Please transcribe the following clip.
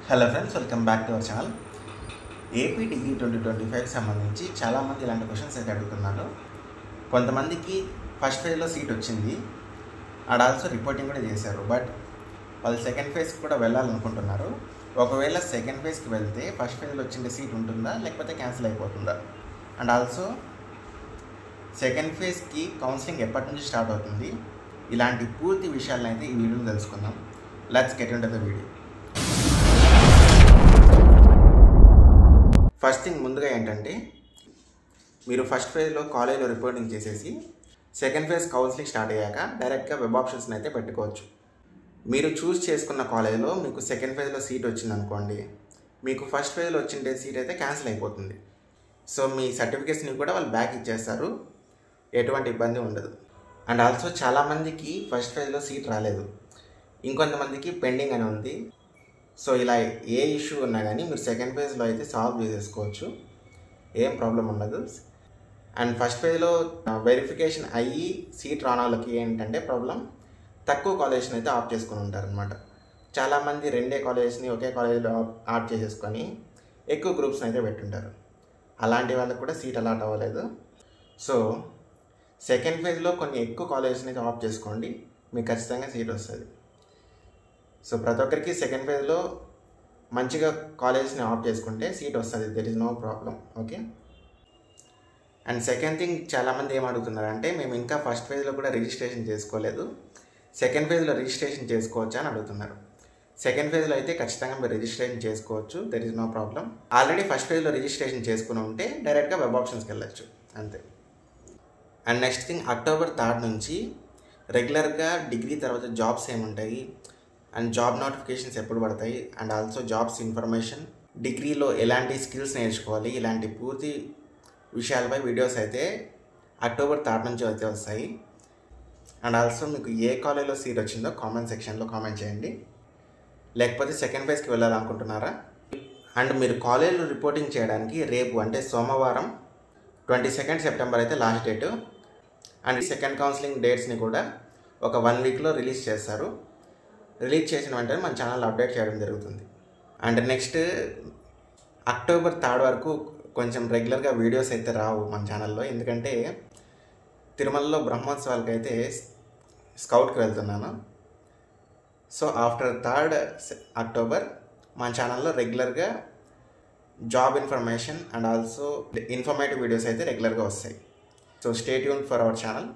Hello friends, welcome back to our channel. AP degree 2025 సంబంధించి చాలామంది ఇలాంటి క్వశ్చన్స్ అయితే అడుగుతున్నారు. కొంతమందికి ఫస్ట్ ఫేజ్లో సీట్ వచ్చింది అండ్ ఆల్సో రిపోర్టింగ్ కూడా చేశారు. బట్ వాళ్ళు సెకండ్ ఫేజ్కి కూడా వెళ్ళాలనుకుంటున్నారు. ఒకవేళ సెకండ్ ఫేజ్కి వెళ్తే ఫస్ట్ ఫేజ్లో వచ్చిన సీట్ ఉంటుందా లేకపోతే క్యాన్సిల్ అయిపోతుందా? అండ్ ఆల్సో సెకండ్ ఫేజ్కి కౌన్సిలింగ్ ఎప్పటి నుంచి స్టార్ట్ అవుతుంది? ఇలాంటి పూర్తి విషయాలను అయితే ఈ వీడియోలో తెలుసుకుందాం. Let's get into the video. First thing ముందుగా ఏంటంటే, మీరు ఫస్ట్ ఫేజ్లో కాలేజ్లో రిపోర్టింగ్ చేసేసి సెకండ్ ఫేజ్ కౌన్సిలింగ్ స్టార్ట్ అయ్యాక డైరెక్ట్గా వెబ్ ఆప్షన్స్ని అయితే పెట్టుకోవచ్చు. మీరు చూస్ చేసుకున్న కాలేజ్లో మీకు సెకండ్ ఫేజ్లో సీట్ వచ్చిందనుకోండి, మీకు ఫస్ట్ ఫేజ్లో వచ్చిండే సీట్ అయితే క్యాన్సిల్ అయిపోతుంది. సో మీ సర్టిఫికేట్స్ని కూడా వాళ్ళు బ్యాక్ ఇచ్చేస్తారు, ఎటువంటి ఇబ్బంది ఉండదు. అండ్ ఆల్సో చాలామందికి ఫస్ట్ ఫేజ్లో సీట్ రాలేదు, ఇంకొంతమందికి పెండింగ్ అని ఉంది. సో ఇలా ఏ ఇష్యూ ఉన్నా కానీ మీరు సెకండ్ ఫేజ్లో అయితే సాల్వ్ చేసేసుకోవచ్చు, ఏం ప్రాబ్లం ఉండదు. అండ్ ఫస్ట్ ఫేజ్లో వెరిఫికేషన్ అయ్యి సీట్ రాని వాళ్ళకి ఏంటంటే ప్రాబ్లం, తక్కువ కాలేజ్ని అయితే ఆప్ చేసుకుని ఉంటారనమాట. చాలామంది రెండే కాలేజ్ని ఒకే కాలేజ్లో ఆప్ చేసేసుకొని ఎక్కువ గ్రూప్స్ని అయితే పెట్టుంటారు. అలాంటి వాళ్ళకి కూడా సీట్ అలాట్ అవ్వలేదు. సో సెకండ్ ఫేజ్లో కొన్ని ఎక్కువ కాలేజ్ని అయితే ఆప్ చేసుకోండి, మీకు ఖచ్చితంగా సీట్ వస్తుంది. సో ప్రతి ఒక్కరికి సెకండ్ ఫేజ్లో మంచిగా కాలేజ్ని ఆప్ చేసుకుంటే సీట్ వస్తుంది, there is no problem. Okay. And second thing, చాలామంది ఏం అడుగుతున్నారంటే, మేము ఇంకా ఫస్ట్ ఫేజ్లో కూడా రిజిస్ట్రేషన్ చేసుకోలేదు, సెకండ్ ఫేజ్లో రిజిస్ట్రేషన్ చేసుకోవచ్చా అని అడుగుతున్నారు. సెకండ్ ఫేజ్లో అయితే ఖచ్చితంగా మీరు రిజిస్ట్రేషన్ చేసుకోవచ్చు, there is no problem. Already first ఫేజ్లో రిజిస్ట్రేషన్ చేసుకుని ఉంటే డైరెక్ట్గా వెబ్ ఆప్షన్స్కి వెళ్ళచ్చు, అంతే. అండ్ నెక్స్ట్ థింగ్, అక్టోబర్ 3 నుంచి రెగ్యులర్గా డిగ్రీ తర్వాత జాబ్స్ ఏముంటాయి అండ్ జాబ్ నోటిఫికేషన్స్ ఎప్పుడు పడతాయి అండ్ ఆల్సో జాబ్స్ ఇన్ఫర్మేషన్, డిగ్రీలో ఎలాంటి స్కిల్స్ నేర్చుకోవాలి, ఇలాంటి పూర్తి విషయాలపై వీడియోస్ అయితే అక్టోబర్ 3 నుంచి అయితే వస్తాయి. అండ్ ఆల్సో మీకు ఏ కాలేజ్లో సీట్ వచ్చిందో కామెంట్ సెక్షన్లో కామెంట్ చేయండి. లేకపోతే సెకండ్ ఫేజ్కి వెళ్ళాలనుకుంటున్నారా? అండ్ మీరు కాలేజ్లో రిపోర్టింగ్ చేయడానికి రేపు అంటే సోమవారం 22 సెప్టెంబర్ అయితే last date. And second counselling డేట్స్ని కూడా ఒక 1 వీక్లో రిలీజ్ చేస్తారు. రిలీజ్ చేసిన వెంటనే మన ఛానల్ అప్డేట్ చేయడం జరుగుతుంది. అండ్ నెక్స్ట్ అక్టోబర్ 3 వరకు కొంచెం రెగ్యులర్గా వీడియోస్ అయితే రావు మన ఛానల్లో, ఎందుకంటే తిరుమలలో బ్రహ్మోత్సవాలకి అయితే స్కౌట్కి వెళ్తున్నాను. సో ఆఫ్టర్ 3 అక్టోబర్ మన ఛానల్లో రెగ్యులర్గా job information and also informative videos అయితే రెగ్యులర్గా వస్తాయి. So stay tune for our channel.